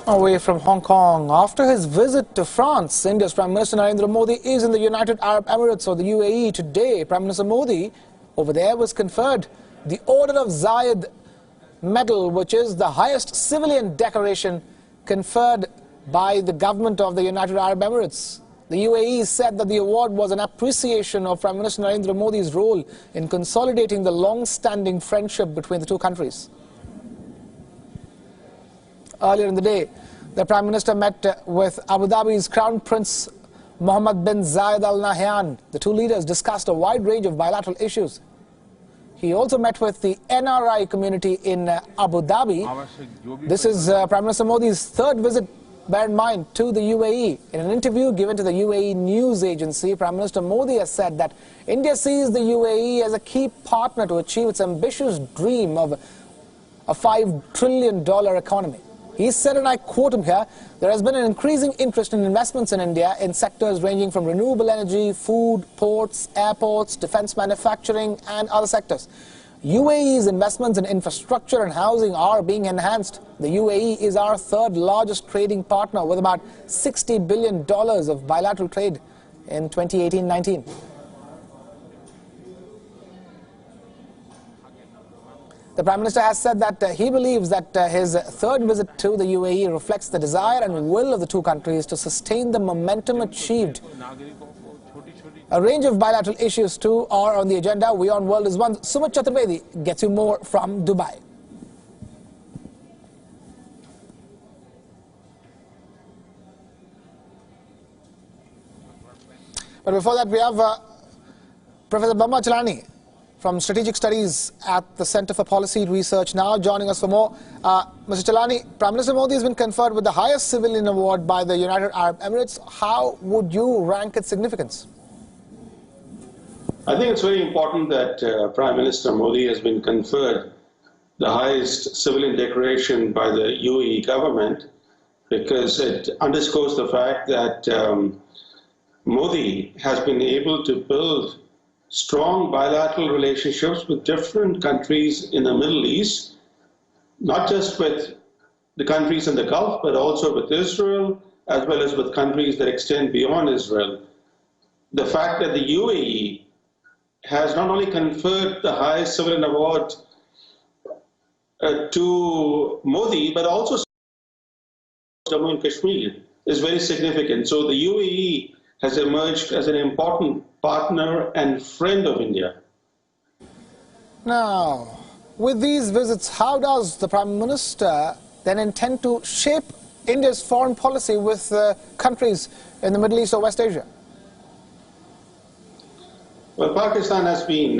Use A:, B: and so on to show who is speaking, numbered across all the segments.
A: Away from Hong Kong, after his visit to France, India's Prime Minister Narendra Modi is in the United Arab Emirates or the UAE today. Prime Minister Modi over there was conferred the Order of Zayed medal, which is the highest civilian decoration conferred by the government of the United Arab Emirates. The UAE said that the award was an appreciation of Prime Minister Narendra Modi's role in consolidating the long-standing friendship between the two countries. Earlier in the day, the Prime Minister met with Abu Dhabi's Crown Prince Mohammed bin Zayed Al Nahyan. The two leaders discussed a wide range of bilateral issues. He also met with the NRI community in Abu Dhabi. This is Prime Minister Modi's third visit, bear in mind, to the UAE. In an interview given to the UAE news agency, Prime Minister Modi has said that India sees the UAE as a key partner to achieve its ambitious dream of a $5 trillion economy. He said, and I quote him here, there has been an increasing interest in investments in India in sectors ranging from renewable energy, food, ports, airports, defense manufacturing and other sectors. UAE's investments in infrastructure and housing are being enhanced. The UAE is our third largest trading partner with about $60 billion of bilateral trade in 2018-19. The Prime Minister has said that he believes that his third visit to the UAE reflects the desire and will of the two countries to sustain the momentum achieved. A range of bilateral issues too are on the agenda. Wion World is one. Sumit Chaturvedi gets you more from Dubai. But before that, we have Professor Brahma Chellaney from Strategic Studies at the Center for Policy Research now joining us for more. Mr. Chellaney, Prime Minister Modi has been conferred with the highest civilian award by the United Arab Emirates. How would you rank its significance?
B: I think it's very important that Prime Minister Modi has been conferred the highest civilian decoration by the UAE government, because it underscores the fact that Modi has been able to build strong bilateral relationships with different countries in the Middle East, not just with the countries in the Gulf, but also with Israel, as well as with countries that extend beyond Israel. The fact that the UAE has not only conferred the highest civilian award to Modi, but also Jammu and Kashmir is very significant. So the UAE has emerged as an important partner and friend of India.
A: Now, with these visits, how does the Prime Minister then intend to shape India's foreign policy with countries in the Middle East or West Asia?
B: Well, Pakistan has been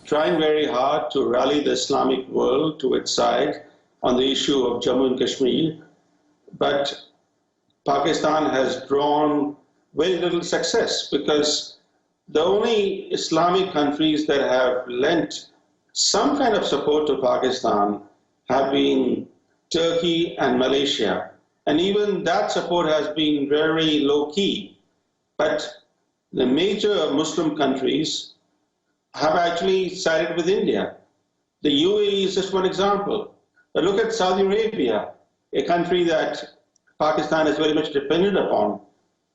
B: trying very hard to rally the Islamic world to its side on the issue of Jammu and Kashmir, but Pakistan has drawn very little success, because the only Islamic countries that have lent some kind of support to Pakistan have been Turkey and Malaysia. And even that support has been very low-key. But the major Muslim countries have actually sided with India. The UAE is just one example. But look at Saudi Arabia, a country that Pakistan is very much dependent upon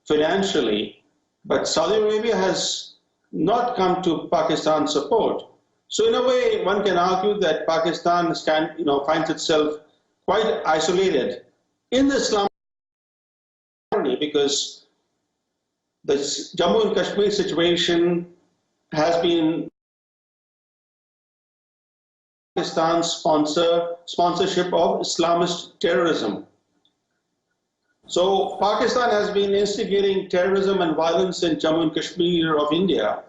B: financially, but Saudi Arabia has not come to Pakistan's support. So in a way, one can argue that Pakistan finds itself quite isolated in the Islamic community, because the Jammu and Kashmir situation has been Pakistan's sponsorship of Islamist terrorism. So Pakistan has been instigating terrorism and violence in Jammu and Kashmir of India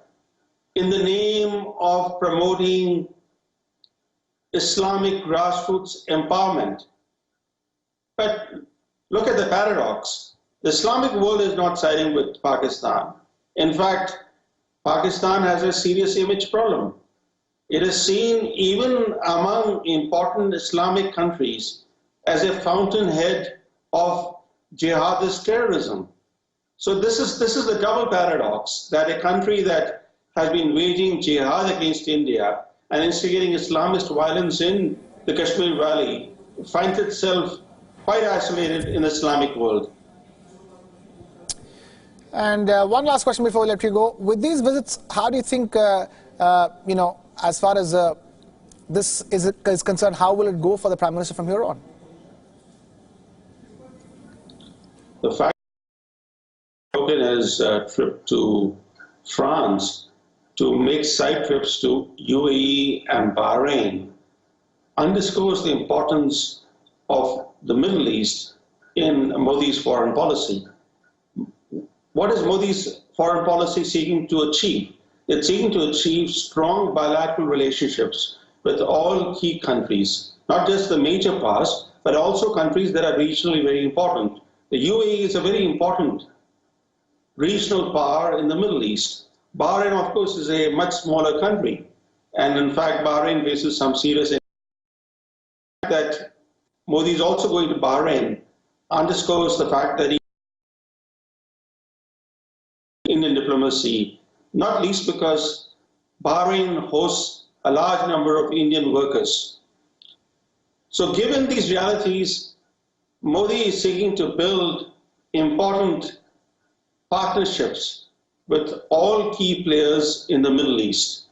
B: in the name of promoting Islamic grassroots empowerment. But look at the paradox. The Islamic world is not siding with Pakistan. In fact, Pakistan has a serious image problem. It is seen even among important Islamic countries as a fountainhead of jihadist terrorism. So this is the double paradox, that a country that has been waging jihad against India and instigating Islamist violence in the Kashmir Valley finds itself quite isolated in the Islamic world.
A: And one last question before we let you go. With these visits, how do you think, as far as this is concerned, how will it go for the Prime Minister from here on?
B: The fact that he took his trip to France to make side trips to UAE and Bahrain underscores the importance of the Middle East in Modi's foreign policy. What is Modi's foreign policy seeking to achieve? It's seeking to achieve strong bilateral relationships with all key countries, not just the major powers, but also countries that are regionally very important. The UAE is a very important regional power in the Middle East. Bahrain, of course, is a much smaller country. And in fact, Bahrain faces some serious that Modi is also going to Bahrain underscores the fact that Indian diplomacy, not least because Bahrain hosts a large number of Indian workers. So given these realities, Modi is seeking to build important partnerships with all key players in the Middle East.